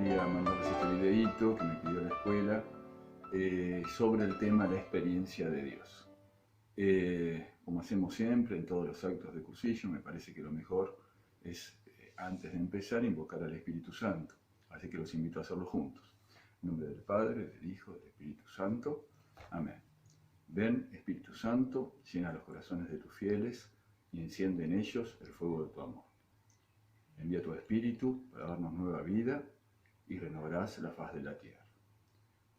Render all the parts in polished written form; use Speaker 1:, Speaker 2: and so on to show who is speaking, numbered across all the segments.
Speaker 1: quería mandarles este videíto que me pidió la escuela sobre el tema de la experiencia de Dios. Como hacemos siempre en todos los actos de cursillo, me parece que lo mejor es, antes de empezar, invocar al Espíritu Santo. Así que los invito a hacerlo juntos. En nombre del Padre, del Hijo, del Espíritu Santo. Amén. Ven, Espíritu Santo, llena los corazones de tus fieles y enciende en ellos el fuego de tu amor. Envía tu Espíritu para darnos nueva vida y renovarás la faz de la tierra.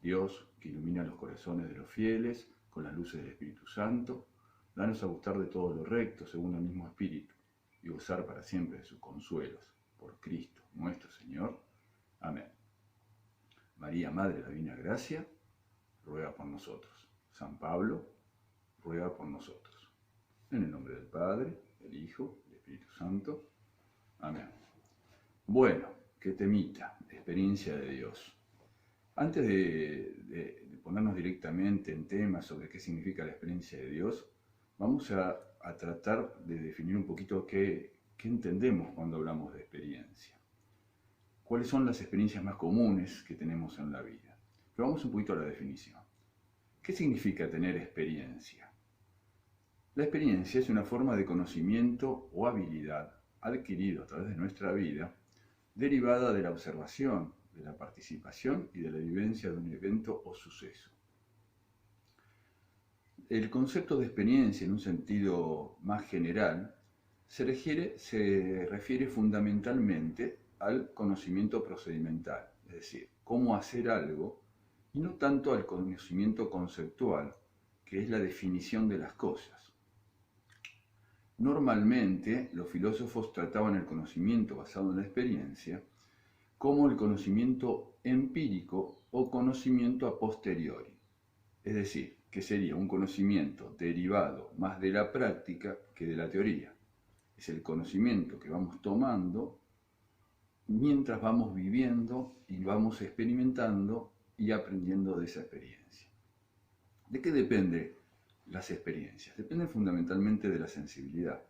Speaker 1: Dios, que ilumina los corazones de los fieles con las luces del Espíritu Santo, danos a gustar de todo lo recto según el mismo Espíritu y gozar para siempre de sus consuelos. Por Cristo nuestro Señor. Amén. María, Madre de la Divina Gracia, ruega por nosotros. San Pablo, ruega por nosotros. En el nombre del Padre, del Hijo, del Espíritu Santo. Amén. Bueno, qué temita, experiencia de Dios. Antes de ponernos directamente en temas sobre qué significa la experiencia de Dios, vamos a tratar de definir un poquito qué entendemos cuando hablamos de experiencia. ¿Cuáles son las experiencias más comunes que tenemos en la vida? Pero vamos un poquito a la definición. ¿Qué significa tener experiencia? La experiencia es una forma de conocimiento o habilidad adquirido a través de nuestra vida, derivada de la observación, de la participación y de la vivencia de un evento o suceso. El concepto de experiencia en un sentido más general se refiere fundamentalmente al conocimiento procedimental, es decir, cómo hacer algo, y no tanto al conocimiento conceptual, que es la definición de las cosas. Normalmente, los filósofos trataban el conocimiento basado en la experiencia como el conocimiento empírico o conocimiento a posteriori, es decir, que sería un conocimiento derivado más de la práctica que de la teoría. Es el conocimiento que vamos tomando mientras vamos viviendo y vamos experimentando y aprendiendo de esa experiencia. ¿De qué depende las experiencias? Dependen fundamentalmente de la sensibilidad,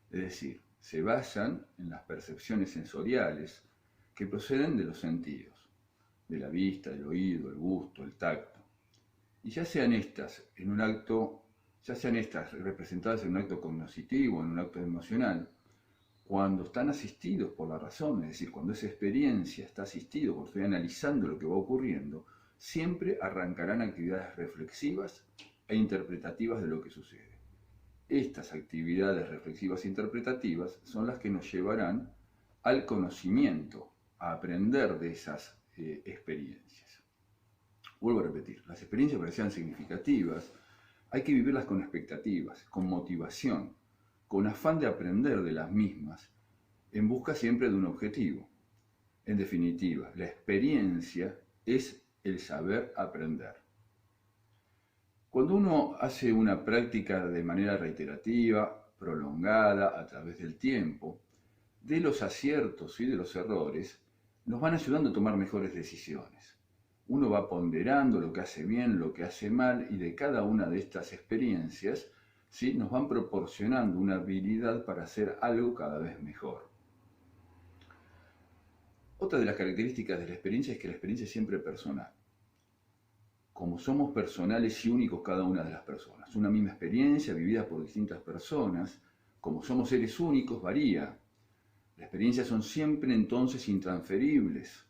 Speaker 1: es decir, se basan en las percepciones sensoriales que proceden de los sentidos, de la vista, el oído, el gusto, el tacto, y ya sean estas representadas en un acto cognitivo, en un acto emocional, cuando están asistidos por la razón, es decir, cuando esa experiencia está asistida, cuando estoy analizando lo que va ocurriendo, siempre arrancarán actividades reflexivas e interpretativas de lo que sucede. Estas actividades reflexivas e interpretativas son las que nos llevarán al conocimiento, a aprender de esas experiencias. Vuelvo a repetir, las experiencias para que sean significativas hay que vivirlas con expectativas, con motivación, con afán de aprender de las mismas, en busca siempre de un objetivo. En definitiva, la experiencia es el saber aprender. Cuando uno hace una práctica de manera reiterativa, prolongada, a través del tiempo, de los aciertos y de los errores, nos van ayudando a tomar mejores decisiones. Uno va ponderando lo que hace bien, lo que hace mal, y de cada una de estas experiencias, ¿sí?, nos van proporcionando una habilidad para hacer algo cada vez mejor. Otra de las características de la experiencia es que la experiencia es siempre personal. Como somos personales y únicos cada una de las personas, una misma experiencia vivida por distintas personas, como somos seres únicos, varía. Las experiencias son siempre entonces intransferibles.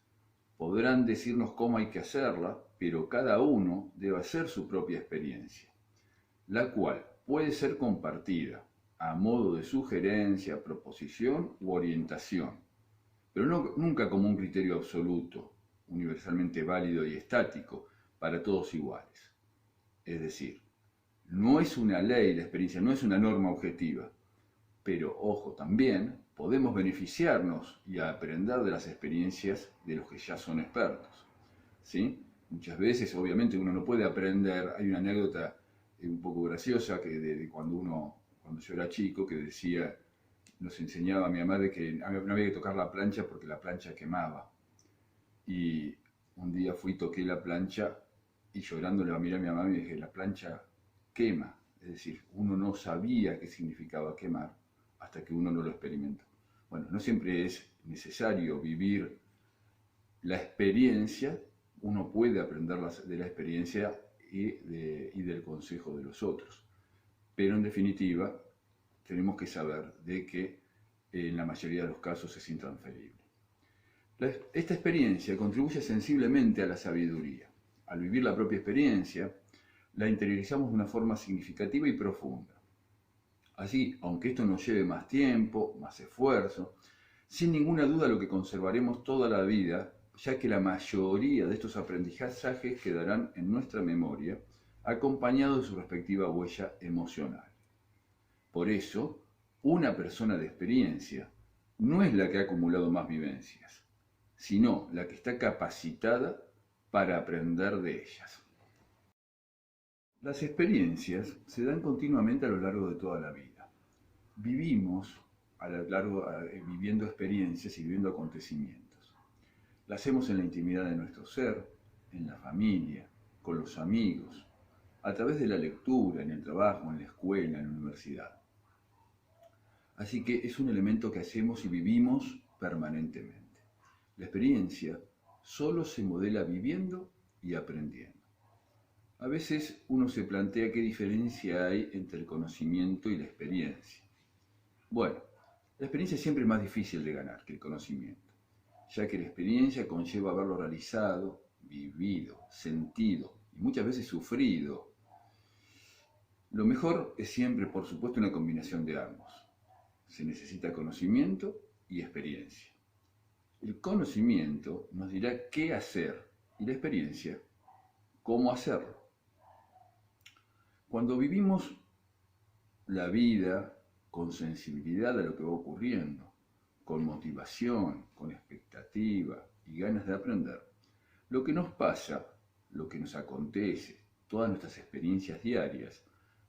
Speaker 1: Podrán decirnos cómo hay que hacerla, pero cada uno debe hacer su propia experiencia, la cual puede ser compartida a modo de sugerencia, proposición u orientación, pero nunca como un criterio absoluto, universalmente válido y estático, para todos iguales. Es decir, no es una ley la experiencia, no es una norma objetiva, pero ojo, también podemos beneficiarnos y aprender de las experiencias de los que ya son expertos, ¿sí? Muchas veces, obviamente, uno no puede aprender. Hay una anécdota un poco graciosa que de cuando yo era chico, que decía, nos enseñaba a mi madre que no había que tocar la plancha porque la plancha quemaba. Y un día fui, toqué la plancha y llorando le miré a mi mamá y dije, la plancha quema. Es decir, uno no sabía qué significaba quemar hasta que uno no lo experimentó. Bueno, no siempre es necesario vivir la experiencia, uno puede aprender de la experiencia y del consejo de los otros. Pero en definitiva, tenemos que saber de que en la mayoría de los casos es intransferible. Esta experiencia contribuye sensiblemente a la sabiduría. Al vivir la propia experiencia, la interiorizamos de una forma significativa y profunda. Así, aunque esto nos lleve más tiempo, más esfuerzo, sin ninguna duda lo que conservaremos toda la vida, ya que la mayoría de estos aprendizajes quedarán en nuestra memoria, acompañados de su respectiva huella emocional. Por eso, una persona de experiencia no es la que ha acumulado más vivencias, sino la que está capacitada para aprender de ellas. Las experiencias se dan continuamente a lo largo de toda la vida. Vivimos viviendo experiencias y viviendo acontecimientos. Las hacemos en la intimidad de nuestro ser, en la familia, con los amigos, a través de la lectura, en el trabajo, en la escuela, en la universidad. Así que es un elemento que hacemos y vivimos permanentemente. La experiencia solo se modela viviendo y aprendiendo. A veces uno se plantea qué diferencia hay entre el conocimiento y la experiencia. Bueno, la experiencia siempre es más difícil de ganar que el conocimiento, ya que la experiencia conlleva haberlo realizado, vivido, sentido y muchas veces sufrido. Lo mejor es siempre, por supuesto, una combinación de ambos. Se necesita conocimiento y experiencia. El conocimiento nos dirá qué hacer y la experiencia cómo hacerlo. Cuando vivimos la vida con sensibilidad a lo que va ocurriendo, con motivación, con expectativa y ganas de aprender, lo que nos pasa, lo que nos acontece, todas nuestras experiencias diarias,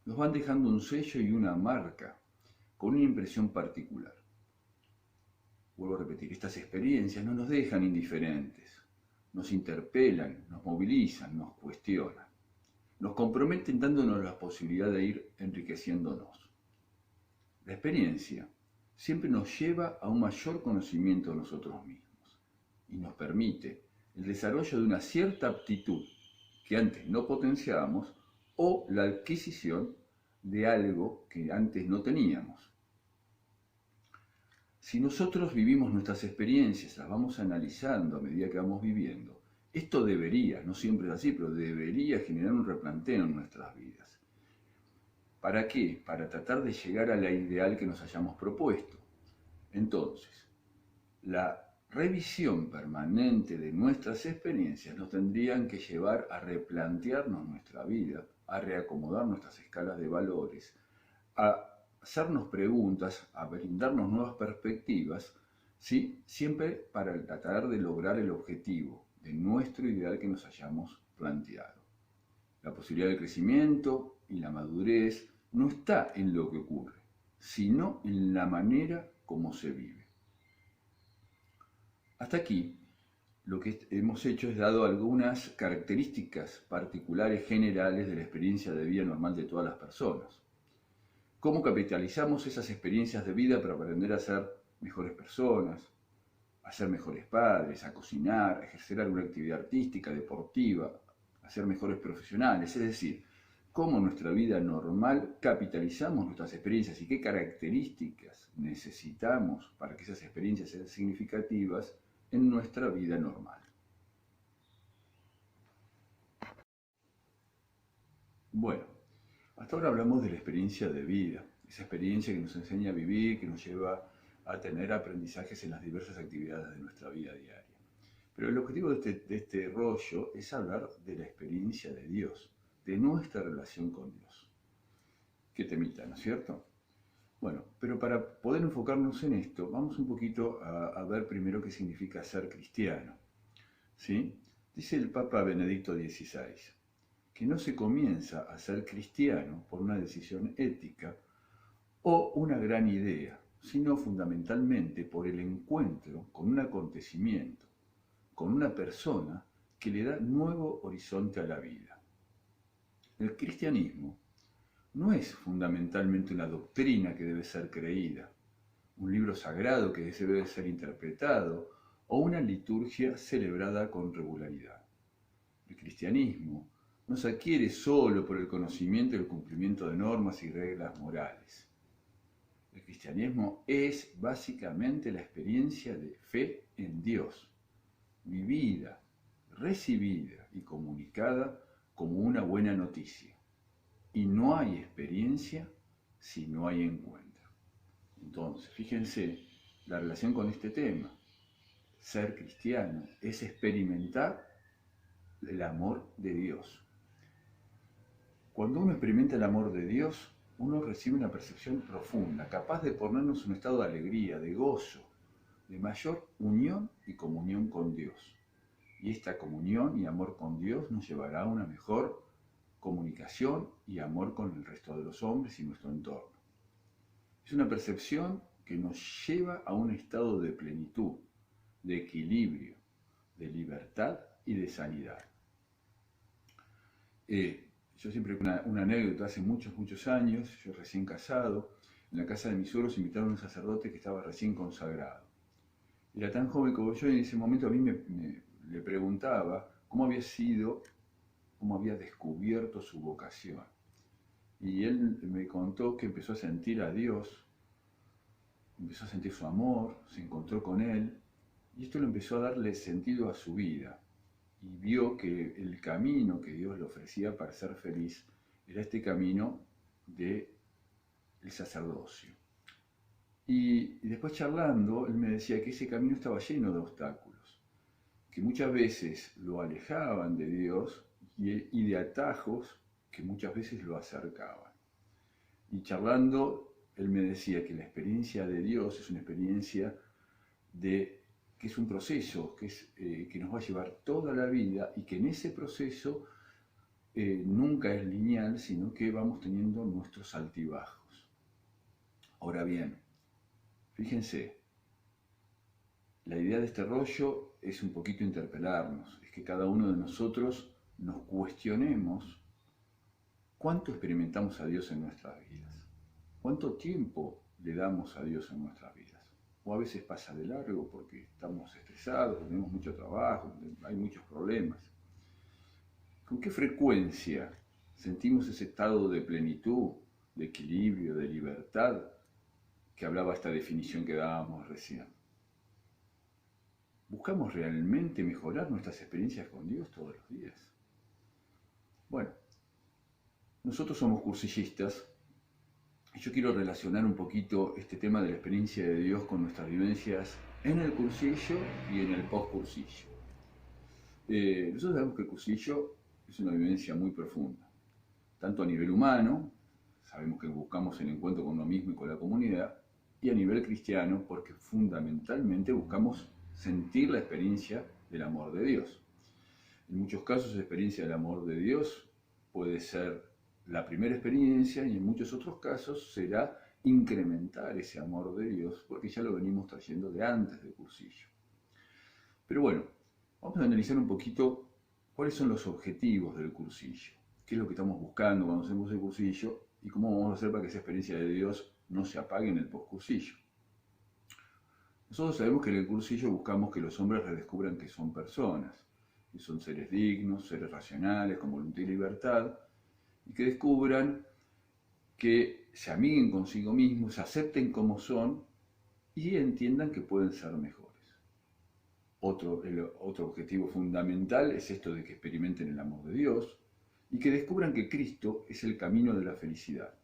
Speaker 1: nos van dejando un sello y una marca con una impresión particular. Vuelvo a repetir, estas experiencias no nos dejan indiferentes, nos interpelan, nos movilizan, nos cuestionan. Nos comprometen dándonos la posibilidad de ir enriqueciéndonos. La experiencia siempre nos lleva a un mayor conocimiento de nosotros mismos y nos permite el desarrollo de una cierta aptitud que antes no potenciábamos o la adquisición de algo que antes no teníamos. Si nosotros vivimos nuestras experiencias, las vamos analizando a medida que vamos viviendo, esto debería, no siempre es así, pero debería generar un replanteo en nuestras vidas. ¿Para qué? Para tratar de llegar a la ideal que nos hayamos propuesto. Entonces, la revisión permanente de nuestras experiencias nos tendrían que llevar a replantearnos nuestra vida, a reacomodar nuestras escalas de valores, a hacernos preguntas, a brindarnos nuevas perspectivas, ¿sí? Siempre para tratar de lograr el objetivo de nuestro ideal que nos hayamos planteado. La posibilidad de crecimiento y la madurez no está en lo que ocurre, sino en la manera como se vive. Hasta aquí, lo que hemos hecho es dado algunas características particulares generales de la experiencia de vida normal de todas las personas. ¿Cómo capitalizamos esas experiencias de vida para aprender a ser mejores personas, a ser mejores padres, a cocinar, a ejercer alguna actividad artística, deportiva, a ser mejores profesionales? Es decir, cómo en nuestra vida normal capitalizamos nuestras experiencias y qué características necesitamos para que esas experiencias sean significativas en nuestra vida normal. Bueno, hasta ahora hablamos de la experiencia de vida, esa experiencia que nos enseña a vivir, que nos lleva a tener aprendizajes en las diversas actividades de nuestra vida diaria. Pero el objetivo de este rollo es hablar de la experiencia de Dios, de nuestra relación con Dios. Qué temita, ¿no es cierto? Bueno, pero para poder enfocarnos en esto, vamos un poquito a ver primero qué significa ser cristiano. ¿Sí? Dice el Papa Benedicto XVI, que no se comienza a ser cristiano por una decisión ética o una gran idea, sino fundamentalmente por el encuentro con un acontecimiento, con una persona que le da nuevo horizonte a la vida. El cristianismo no es fundamentalmente una doctrina que debe ser creída, un libro sagrado que debe ser interpretado o una liturgia celebrada con regularidad. El cristianismo no se adquiere solo por el conocimiento y el cumplimiento de normas y reglas morales. El cristianismo es básicamente la experiencia de fe en Dios, vivida, recibida y comunicada como una buena noticia. Y no hay experiencia si no hay encuentro. Entonces, fíjense la relación con este tema. Ser cristiano es experimentar el amor de Dios. Cuando uno experimenta el amor de Dios, uno recibe una percepción profunda, capaz de ponernos en un estado de alegría, de gozo, de mayor unión y comunión con Dios. Y esta comunión y amor con Dios nos llevará a una mejor comunicación y amor con el resto de los hombres y nuestro entorno. Es una percepción que nos lleva a un estado de plenitud, de equilibrio, de libertad y de sanidad. Yo siempre una anécdota, hace muchos años, yo recién casado, en la casa de mis suegros invitaron a un sacerdote que estaba recién consagrado. Era tan joven como yo y en ese momento a mí le preguntaba cómo había sido, cómo había descubierto su vocación. Y él me contó que empezó a sentir a Dios, empezó a sentir su amor, se encontró con Él, y esto le empezó a darle sentido a su vida. Y vio que el camino que Dios le ofrecía para ser feliz era este camino del sacerdocio. Y después charlando, él me decía que ese camino estaba lleno de obstáculos, que muchas veces lo alejaban de Dios y de atajos que muchas veces lo acercaban. Y charlando, él me decía que la experiencia de Dios es una experiencia que es un proceso, que nos va a llevar toda la vida y que en ese proceso nunca es lineal, sino que vamos teniendo nuestros altibajos. Ahora bien, fíjense, la idea de este rollo es un poquito interpelarnos, es que cada uno de nosotros nos cuestionemos cuánto experimentamos a Dios en nuestras vidas, cuánto tiempo le damos a Dios en nuestras vidas. O a veces pasa de largo porque estamos estresados, tenemos mucho trabajo, hay muchos problemas. ¿Con qué frecuencia sentimos ese estado de plenitud, de equilibrio, de libertad que hablaba esta definición que dábamos recién? ¿Buscamos realmente mejorar nuestras experiencias con Dios todos los días? Bueno, nosotros somos cursillistas y yo quiero relacionar un poquito este tema de la experiencia de Dios con nuestras vivencias en el cursillo y en el post-cursillo. Nosotros sabemos que el cursillo es una vivencia muy profunda, tanto a nivel humano, sabemos que buscamos el encuentro con uno mismo y con la comunidad, y a nivel cristiano, porque fundamentalmente buscamos sentir la experiencia del amor de Dios. En muchos casos, la experiencia del amor de Dios puede ser la primera experiencia y en muchos otros casos será incrementar ese amor de Dios, porque ya lo venimos trayendo de antes del cursillo. Pero bueno, vamos a analizar un poquito cuáles son los objetivos del cursillo, qué es lo que estamos buscando cuando hacemos el cursillo y cómo vamos a hacer para que esa experiencia de Dios no se apague en el postcursillo. Nosotros sabemos que en el cursillo buscamos que los hombres redescubran que son personas, que son seres dignos, seres racionales, con voluntad y libertad, y que descubran que se amiguen consigo mismos, se acepten como son y entiendan que pueden ser mejores. Otro objetivo fundamental es esto de que experimenten el amor de Dios y que descubran que Cristo es el camino de la felicidad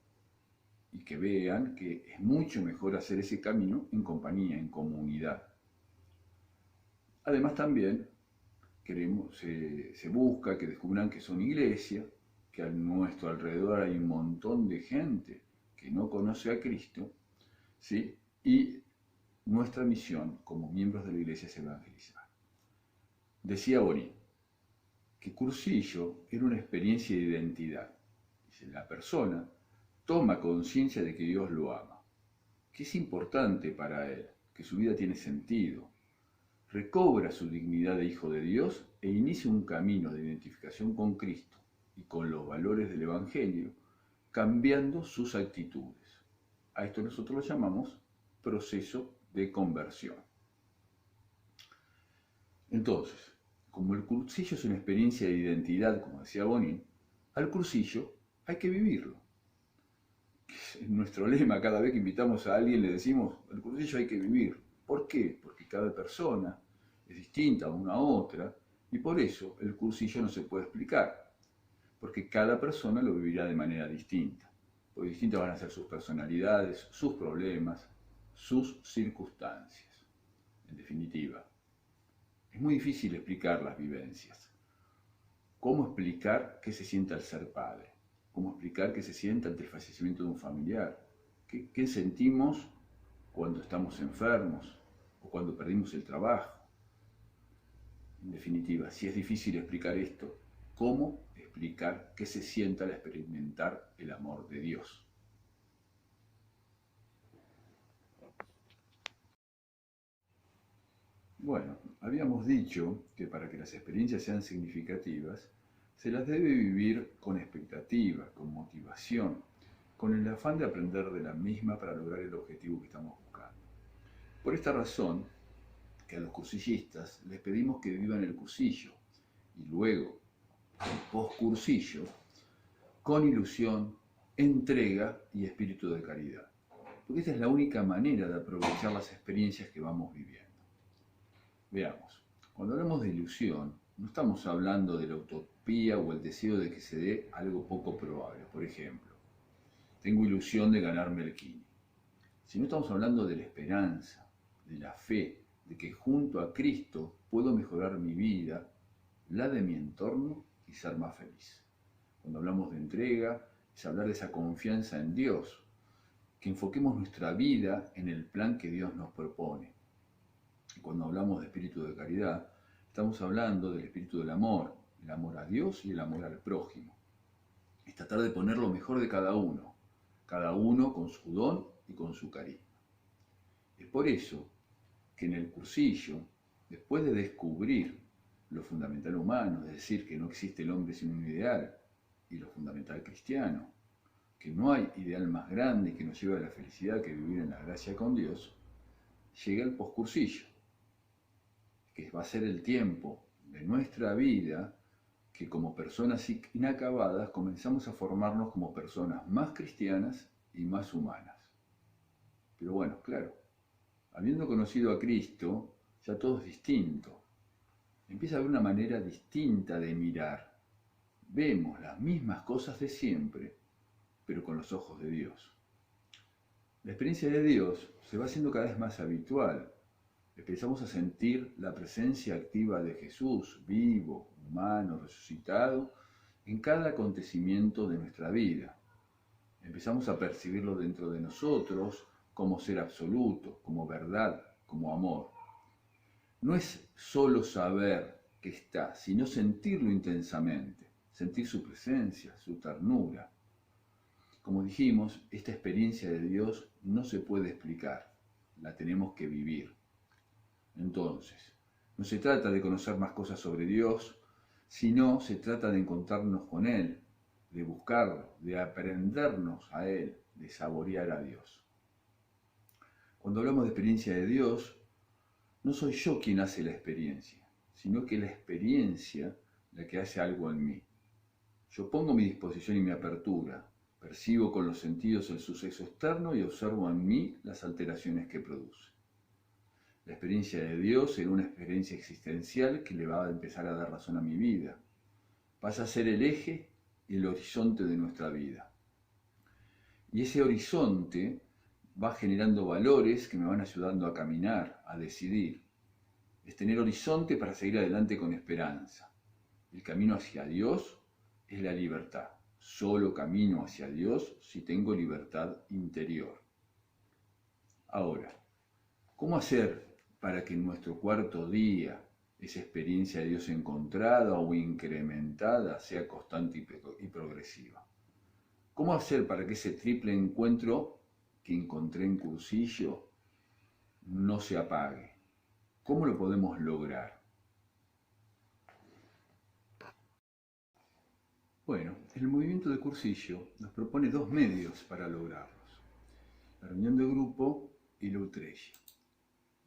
Speaker 1: y que vean que es mucho mejor hacer ese camino en compañía, en comunidad. Además también se busca que descubran que son iglesia, que a nuestro alrededor hay un montón de gente que no conoce a Cristo, ¿sí? Y nuestra misión como miembros de la iglesia es evangelizar. Decía Borí que cursillo era una experiencia de identidad. Dice, la persona toma conciencia de que Dios lo ama, que es importante para él, que su vida tiene sentido, recobra su dignidad de hijo de Dios e inicia un camino de identificación con Cristo y con los valores del Evangelio, cambiando sus actitudes. A esto nosotros lo llamamos proceso de conversión. Entonces, como el cursillo es una experiencia de identidad, como decía Bonin, al cursillo hay que vivirlo. Es nuestro lema, cada vez que invitamos a alguien le decimos, el cursillo hay que vivir. ¿Por qué? Porque cada persona es distinta una a otra y por eso el cursillo no se puede explicar, porque cada persona lo vivirá de manera distinta. Porque distintas van a ser sus personalidades, sus problemas, sus circunstancias. En definitiva, es muy difícil explicar las vivencias. ¿Cómo explicar qué se siente al ser padre? ¿Cómo explicar qué se siente ante el fallecimiento de un familiar? ¿Qué sentimos cuando estamos enfermos o cuando perdimos el trabajo? En definitiva, si es difícil explicar esto, ¿cómo explicar qué se siente al experimentar el amor de Dios? Bueno, habíamos dicho que para que las experiencias sean significativas, se las debe vivir con expectativa, con motivación, con el afán de aprender de la misma para lograr el objetivo que estamos buscando. Por esta razón, que a los cursillistas les pedimos que vivan el cursillo y luego el postcursillo con ilusión, entrega y espíritu de caridad. Porque esta es la única manera de aprovechar las experiencias que vamos viviendo. Veamos, cuando hablamos de ilusión, no estamos hablando de la utopía o el deseo de que se dé algo poco probable. Por ejemplo, tengo ilusión de ganarme el Kini. Sino estamos hablando de la esperanza, de la fe, de que junto a Cristo puedo mejorar mi vida, la de mi entorno y ser más feliz. Cuando hablamos de entrega, es hablar de esa confianza en Dios, que enfoquemos nuestra vida en el plan que Dios nos propone. Y cuando hablamos de espíritu de caridad, estamos hablando del espíritu del amor, el amor a Dios y el amor al prójimo. Es tratar de poner lo mejor de cada uno con su don y con su carisma. Es por eso que en el cursillo, después de descubrir lo fundamental humano, es decir, que no existe el hombre sin un ideal, y lo fundamental cristiano, que no hay ideal más grande que nos lleve a la felicidad que vivir en la gracia con Dios, llega el poscursillo, que va a ser el tiempo de nuestra vida que como personas inacabadas comenzamos a formarnos como personas más cristianas y más humanas. Pero bueno, claro, habiendo conocido a Cristo, ya todo es distinto. Empieza a haber una manera distinta de mirar. Vemos las mismas cosas de siempre, pero con los ojos de Dios. La experiencia de Dios se va haciendo cada vez más habitual. Empezamos a sentir la presencia activa de Jesús, vivo, humano, resucitado, en cada acontecimiento de nuestra vida. Empezamos a percibirlo dentro de nosotros como ser absoluto, como verdad, como amor. No es solo saber que está, sino sentirlo intensamente, sentir su presencia, su ternura. Como dijimos, esta experiencia de Dios no se puede explicar, la tenemos que vivir. Entonces, no se trata de conocer más cosas sobre Dios, sino se trata de encontrarnos con Él, de buscarlo, de aprendernos a Él, de saborear a Dios. Cuando hablamos de experiencia de Dios, no soy yo quien hace la experiencia, sino que la experiencia la que hace algo en mí. Yo pongo mi disposición y mi apertura, percibo con los sentidos el suceso externo y observo en mí las alteraciones que produce. La experiencia de Dios será una experiencia existencial que le va a empezar a dar razón a mi vida. Pasa a ser el eje y el horizonte de nuestra vida. Y ese horizonte va generando valores que me van ayudando a caminar, a decidir. Es tener horizonte para seguir adelante con esperanza. El camino hacia Dios es la libertad. Solo camino hacia Dios si tengo libertad interior. Ahora, ¿cómo hacer para que en nuestro cuarto día esa experiencia de Dios encontrada o incrementada sea constante y progresiva? ¿Cómo hacer para que ese triple encuentro que encontré en cursillo no se apague? ¿Cómo lo podemos lograr? Bueno, el movimiento de cursillo nos propone dos medios para lograrlos: la reunión de grupo y la ultrella.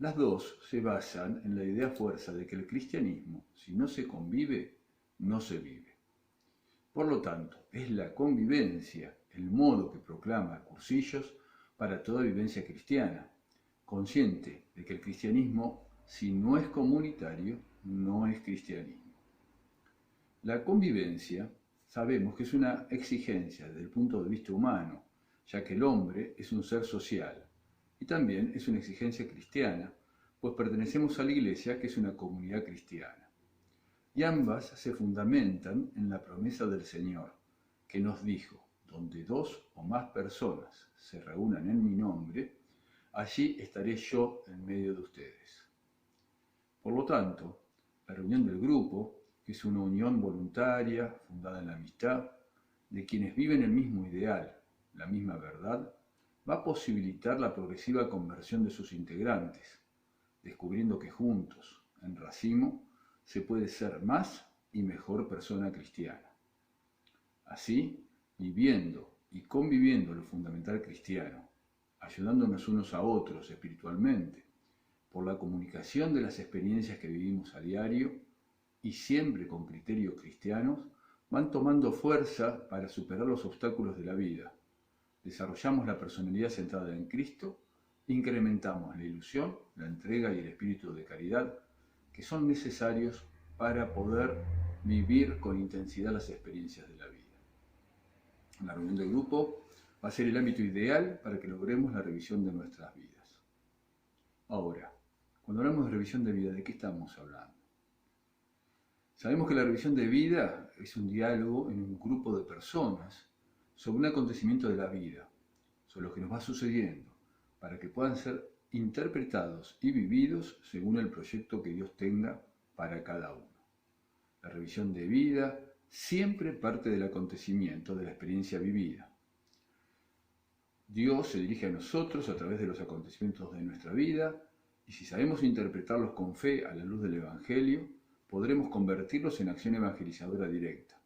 Speaker 1: Las dos se basan en la idea fuerza de que el cristianismo, si no se convive, no se vive. Por lo tanto, es la convivencia el modo que proclama Cursillos para toda vivencia cristiana, consciente de que el cristianismo, si no es comunitario, no es cristianismo. La convivencia sabemos que es una exigencia desde el punto de vista humano, ya que el hombre es un ser social, y también es una exigencia cristiana, pues pertenecemos a la Iglesia, que es una comunidad cristiana. Y ambas se fundamentan en la promesa del Señor, que nos dijo: donde dos o más personas se reúnan en mi nombre, allí estaré yo en medio de ustedes. Por lo tanto, la reunión del grupo, que es una unión voluntaria fundada en la amistad, de quienes viven el mismo ideal, la misma verdad, va a posibilitar la progresiva conversión de sus integrantes, descubriendo que juntos, en racimo, se puede ser más y mejor persona cristiana. Así, viviendo y conviviendo lo fundamental cristiano, ayudándonos unos a otros espiritualmente, por la comunicación de las experiencias que vivimos a diario y siempre con criterios cristianos, van tomando fuerza para superar los obstáculos de la vida. Desarrollamos la personalidad centrada en Cristo, incrementamos la ilusión, la entrega y el espíritu de caridad que son necesarios para poder vivir con intensidad las experiencias de la vida. La reunión del grupo va a ser el ámbito ideal para que logremos la revisión de nuestras vidas. Ahora, cuando hablamos de revisión de vida, ¿de qué estamos hablando? Sabemos que la revisión de vida es un diálogo en un grupo de personas sobre un acontecimiento de la vida, sobre lo que nos va sucediendo, para que puedan ser interpretados y vividos según el proyecto que Dios tenga para cada uno. La revisión de vida siempre parte del acontecimiento, de la experiencia vivida. Dios se dirige a nosotros a través de los acontecimientos de nuestra vida, y si sabemos interpretarlos con fe a la luz del Evangelio, podremos convertirlos en acción evangelizadora directa.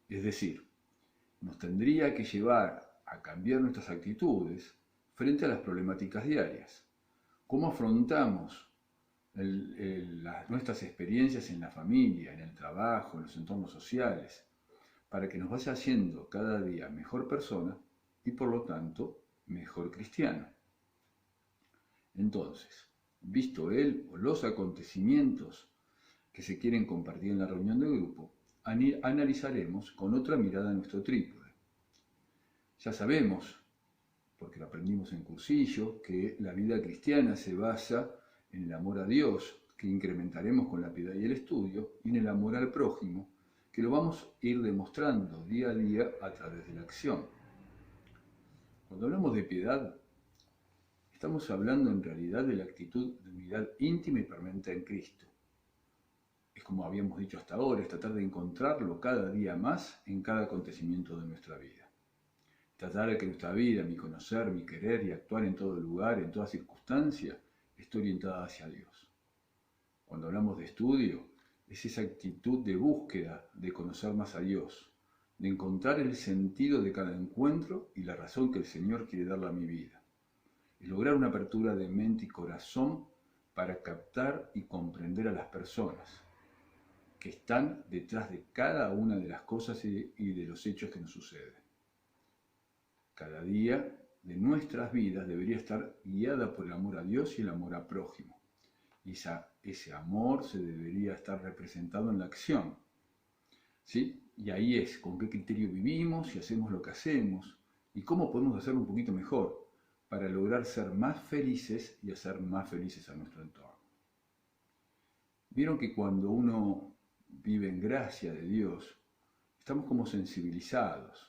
Speaker 1: Es decir, nos tendría que llevar a cambiar nuestras actitudes frente a las problemáticas diarias. ¿Cómo afrontamos nuestras experiencias en la familia, en el trabajo, en los entornos sociales, para que nos vaya haciendo cada día mejor persona y por lo tanto mejor cristiano? Entonces, visto él o los acontecimientos que se quieren compartir en la reunión del grupo, analizaremos con otra mirada nuestro trípode. Ya sabemos, porque lo aprendimos en cursillo, que la vida cristiana se basa en el amor a Dios, que incrementaremos con la piedad y el estudio, y en el amor al prójimo, que lo vamos a ir demostrando día a día a través de la acción. Cuando hablamos de piedad, estamos hablando en realidad de la actitud de unidad íntima y permanente en Cristo. Es como habíamos dicho hasta ahora, es tratar de encontrarlo cada día más en cada acontecimiento de nuestra vida. Tratar de que nuestra vida, mi conocer, mi querer y actuar en todo lugar, en toda circunstancia, esté orientada hacia Dios. Cuando hablamos de estudio, es esa actitud de búsqueda, de conocer más a Dios, de encontrar el sentido de cada encuentro y la razón que el Señor quiere darle a mi vida. Es lograr una apertura de mente y corazón para captar y comprender a las personas que están detrás de cada una de las cosas y de los hechos que nos suceden. Cada día de nuestras vidas debería estar guiada por el amor a Dios y el amor a prójimo. Y ese amor se debería estar representado en la acción. ¿Sí? Y ahí es con qué criterio vivimos y hacemos lo que hacemos y cómo podemos hacerlo un poquito mejor para lograr ser más felices y hacer más felices a nuestro entorno. Vieron que cuando uno vive en gracia de Dios, estamos como sensibilizados.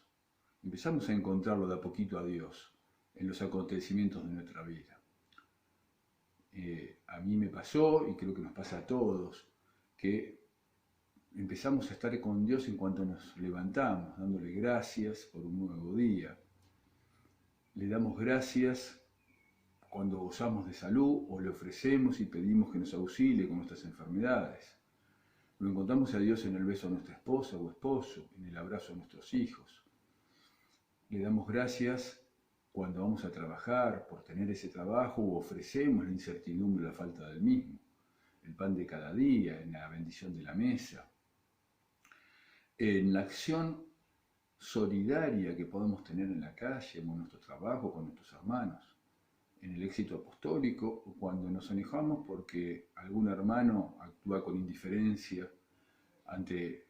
Speaker 1: Empezamos a encontrarlo de a poquito a Dios en los acontecimientos de nuestra vida. A mí me pasó, y creo que nos pasa a todos, que empezamos a estar con Dios en cuanto nos levantamos, dándole gracias por un nuevo día. Le damos gracias cuando gozamos de salud o le ofrecemos y pedimos que nos auxilie con nuestras enfermedades. Lo encontramos a Dios en el beso a nuestra esposa o esposo, en el abrazo a nuestros hijos. Le damos gracias cuando vamos a trabajar por tener ese trabajo o ofrecemos la incertidumbre, la falta del mismo, el pan de cada día, en la bendición de la mesa, en la acción solidaria que podemos tener en la calle, en nuestro trabajo, con nuestros hermanos, en el éxito apostólico o cuando nos enojamos porque algún hermano actúa con indiferencia ante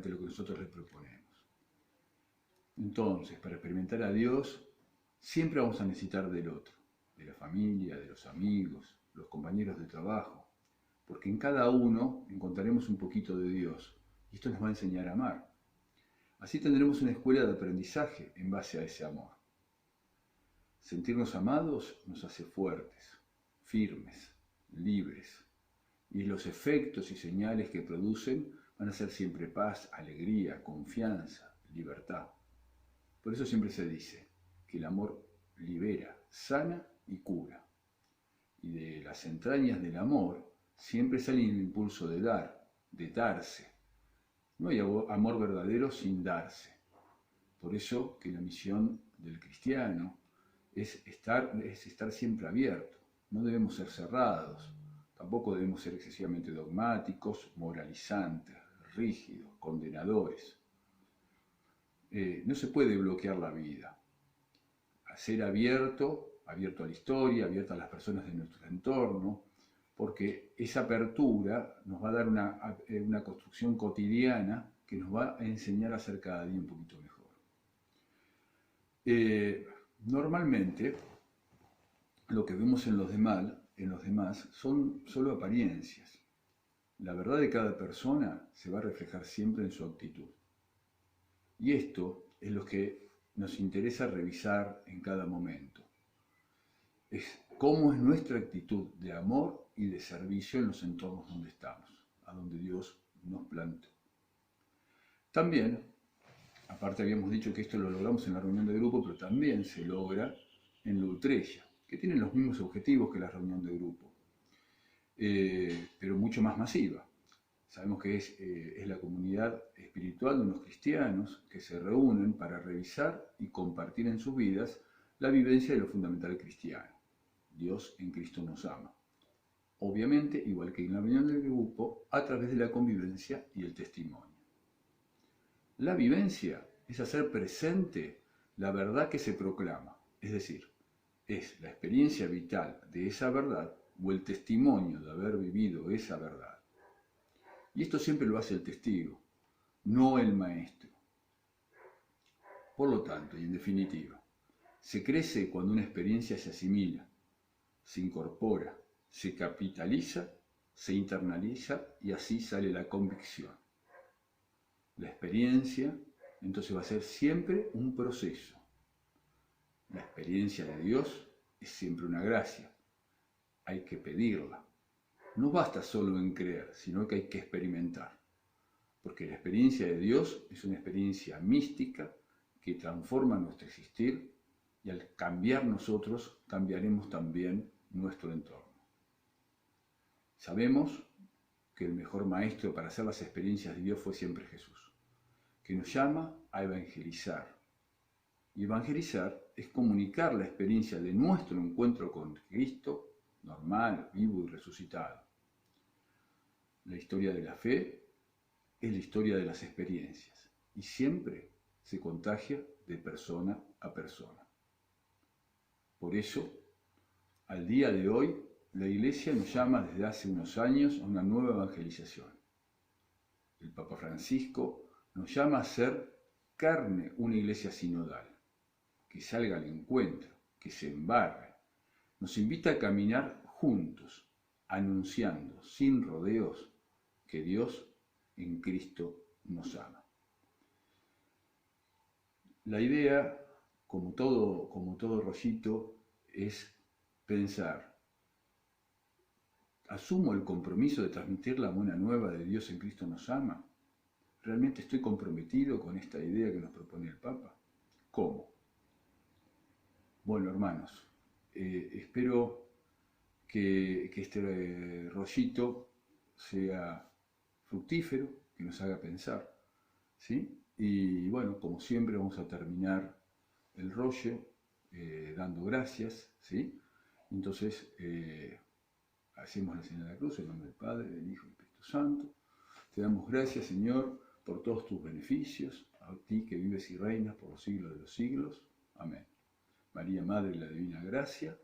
Speaker 1: lo que nosotros le proponemos. Entonces, para experimentar a Dios, siempre vamos a necesitar del otro, de la familia, de los amigos, los compañeros de trabajo, porque en cada uno encontraremos un poquito de Dios y esto nos va a enseñar a amar. Así tendremos una escuela de aprendizaje en base a ese amor. Sentirnos amados nos hace fuertes, firmes, libres, y los efectos y señales que producen van a ser siempre paz, alegría, confianza, libertad. Por eso siempre se dice que el amor libera, sana y cura. Y de las entrañas del amor siempre sale el impulso de dar, de darse. No hay amor verdadero sin darse. Por eso que la misión del cristiano es estar siempre abierto. No debemos ser cerrados, tampoco debemos ser excesivamente dogmáticos, moralizantes, rígidos, condenadores. No se puede bloquear la vida. A ser abierto a la historia, abierto a las personas de nuestro entorno, porque esa apertura nos va a dar una construcción cotidiana que nos va a enseñar a ser cada día un poquito mejor. Normalmente, lo que vemos en los demás son solo apariencias. La verdad de cada persona se va a reflejar siempre en su actitud. Y esto es lo que nos interesa revisar en cada momento. Es cómo es nuestra actitud de amor y de servicio en los entornos donde estamos, a donde Dios nos plantó. También, aparte habíamos dicho que esto lo logramos en la reunión de grupo, pero también se logra en la Ultrella, que tienen los mismos objetivos que la reunión de grupo, pero mucho más masiva. Sabemos que es la comunidad espiritual de unos cristianos que se reúnen para revisar y compartir en sus vidas la vivencia de lo fundamental cristiano. Dios en Cristo nos ama. Obviamente, igual que en la reunión del grupo, a través de la convivencia y el testimonio. La vivencia es hacer presente la verdad que se proclama, es decir, es la experiencia vital de esa verdad o el testimonio de haber vivido esa verdad. Y esto siempre lo hace el testigo, no el maestro. Por lo tanto, y en definitiva, se crece cuando una experiencia se asimila, se incorpora, se capitaliza, se internaliza y así sale la convicción. La experiencia entonces va a ser siempre un proceso. La experiencia de Dios es siempre una gracia. Hay que pedirla. No basta solo en creer, sino que hay que experimentar. Porque la experiencia de Dios es una experiencia mística que transforma nuestro existir y al cambiar nosotros, cambiaremos también nuestro entorno. Sabemos que el mejor maestro para hacer las experiencias de Dios fue siempre Jesús, que nos llama a evangelizar. Y evangelizar es comunicar la experiencia de nuestro encuentro con Cristo, normal, vivo y resucitado. La historia de la fe es la historia de las experiencias y siempre se contagia de persona a persona. Por eso, al día de hoy, la Iglesia nos llama desde hace unos años a una nueva evangelización. El Papa Francisco nos llama a hacer carne una iglesia sinodal, que salga al encuentro, que se embarre. Nos invita a caminar juntos, anunciando sin rodeos que Dios en Cristo nos ama. La idea, como todo rollito, es pensar, ¿asumo el compromiso de transmitir la buena nueva de Dios en Cristo nos ama? ¿Realmente estoy comprometido con esta idea que nos propone el Papa? ¿Cómo? Bueno, hermanos, espero que este rollito sea fructífero, que nos haga pensar, ¿sí? Y bueno, como siempre vamos a terminar el rollo dando gracias, ¿sí? Entonces, hacemos la señal de la cruz en nombre del Padre, del Hijo y del Espíritu Santo. Te damos gracias, Señor, por todos tus beneficios, a ti que vives y reinas por los siglos de los siglos. Amén. María, Madre de la Divina Gracia,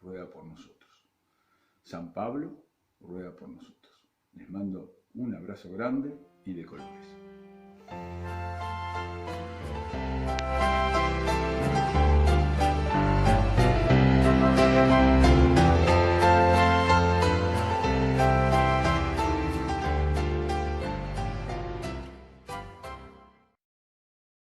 Speaker 1: ruega por nosotros. San Pablo, ruega por nosotros. Les mando un abrazo grande y de colores.